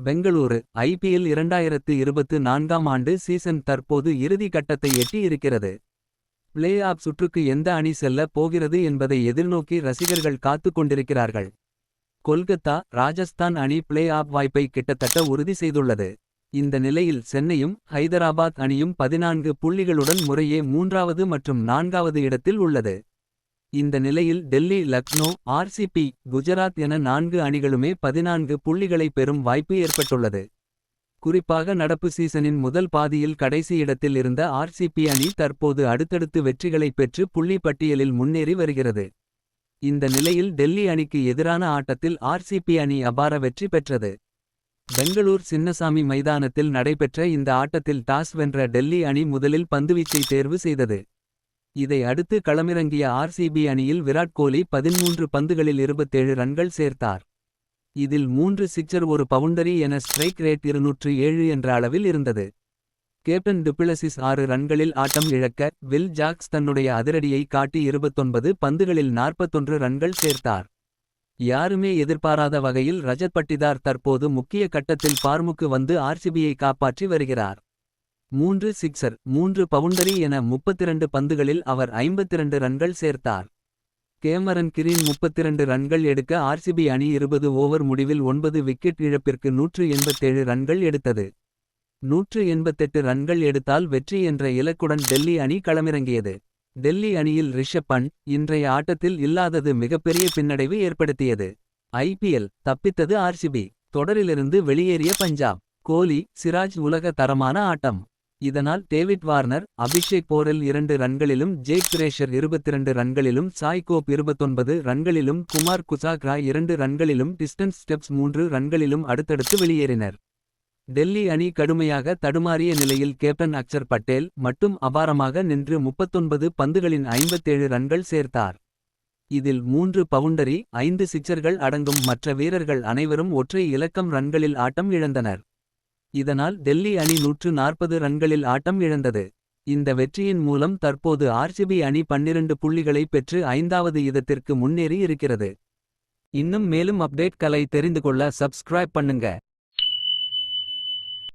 Bengaluru IPL 2024ஆம் ஆண்டு season தற்போது இறுதி கட்டத்தை எட்டி இருக்கிறது. பிளே ஆஃப் சுற்றுக்கு எந்த அணி செல்ல போகிறது என்பதை எதிர்நோக்கி ரசிகர்கள் காத்துக் கொண்டிருக்கிறார்கள். கொல்கத்தா ராஜஸ்தான் அணி பிளே ஆஃப் வாய்ப்பை கிட்டத்தட்ட உறுதி செய்துள்ளது. இந்த நிலையில் சென்னையும் ஹைதராபாத் அணியும் 14 புள்ளிகளுடன் முறையே 3வது மற்றும் 4வது இடத்தில் உள்ளது. இந்த நிலையில் டெல்லி லக்னோ ஆர்சிபி குஜராத் என 4 அணிகளுமே 14 புள்ளிகளை பெறும் வாய்ப்பு ஏற்பட்டுள்ளது. குறிப்பாக நடப்பு சீசனின் முதல் பாதியில் கடைசி இடத்தில் இருந்த ஆர்சிபி அணி தற்போது அடுத்தடுத்து வெற்றிகளை பெற்று புள்ளி பட்டியலில் முன்னேறி வருகிறது. இந்த நிலையில் டெல்லி அணிக்கு எதிரான ஆட்டத்தில் ஆர்சிபி அணி அபார வெற்றி பெற்றது. பெங்களூர் சின்னசாமி மைதானத்தில் நடைபெற்ற இந்த ஆட்டத்தில் டாஸ் வென்ற டெல்லி அணி முதலில் பந்துவீச்சை தேர்வு செய்தது. இதை அடுத்து களமிறங்கிய ஆர்சிபி அணியில் விராட் கோலி 13 பந்துகளில் 27 ரன்கள் சேர்த்தார். இதில் 3 சிக்சர் ஒரு பவுண்டரி என ஸ்ட்ரைக் ரேட் 207 என்ற அளவில் இருந்தது. கேப்டன் டுபிளசிஸ் 6 ரன்களில் ஆட்டம் இழக்க வில் ஜாக்ஸ் தன்னுடைய அதிரடியை காட்டி 29 பந்துகளில் 41 ரன்கள் சேர்த்தார். யாருமே எதிர்பாராத வகையில் ரஜத் பட்டிதார் தற்போது முக்கிய கட்டத்தில் ஃபார்முக்கு வந்து ஆர்சிபியை காப்பாற்றி வருகிறார். 3 சிக்சர் 3 பவுண்டரி என 32 பந்துகளில் அவர் 52 ரன்கள் சேர்த்தார். கேமரன் கிரீன் 32 ரன்கள் எடுக்க ஆர்சிபி அணி 20 ஓவர் முடிவில் 9 விக்கெட் இழப்பிற்கு 187 ரன்கள் எடுத்தது. 188 ரன்கள் எடுத்தால் வெற்றி என்ற இலக்குடன் டெல்லி அணி களமிறங்கியது. டெல்லி அணியில் ரிஷப் பண்ட் இன்றைய ஆட்டத்தில் இல்லாதது மிகப்பெரிய பின்னடைவு ஏற்படுத்தியது. IPL தப்பித்தது RCB. தொடரிலிருந்து வெளியேறிய பஞ்சாப். கோலி சிராஜ் உலக தரமான ஆட்டம். இதனால் டேவிட் வார்னர் அபிஷேக் போரெல் 2 ரன்களிலும் ஜேக் பிரேஷர் 22 ரன்களிலும் சாய் கோப் 29 ரன்களிலும் குமார் குசாக்ரா 2 ரன்களிலும் டிஸ்டன்ஸ் ஸ்டெப்ஸ் 3 ரன்களிலும் அடுத்தடுத்து வெளியேறினர். டெல்லி அணி கடுமையாக தடுமாறிய நிலையில் கேப்டன் அக்சர் பட்டேல் மட்டும் அபாரமாக நின்று 39 பந்துகளின் 57 ரன்கள் சேர்த்தார். இதில் 3 பவுண்டரி 5 சிக்சர்கள் அடங்கும். மற்ற வீரர்கள் அனைவரும் ஒற்றை இலக்கம் ரன்களில் ஆட்டம் இழந்தனர். இதனால் டெல்லி அணி 140 ரன்களில் ஆட்டம் இழந்தது. இந்த வெற்றியின் மூலம் தற்போது ஆர்சிபி அணி 12 புள்ளிகளை பெற்று 5வது இடத்திற்கு முன்னேறி இருக்கிறது. இன்னும் மேலும் அப்டேட்களை தெரிந்து கொள்ள சப்ஸ்கிரைப் பண்ணுங்க.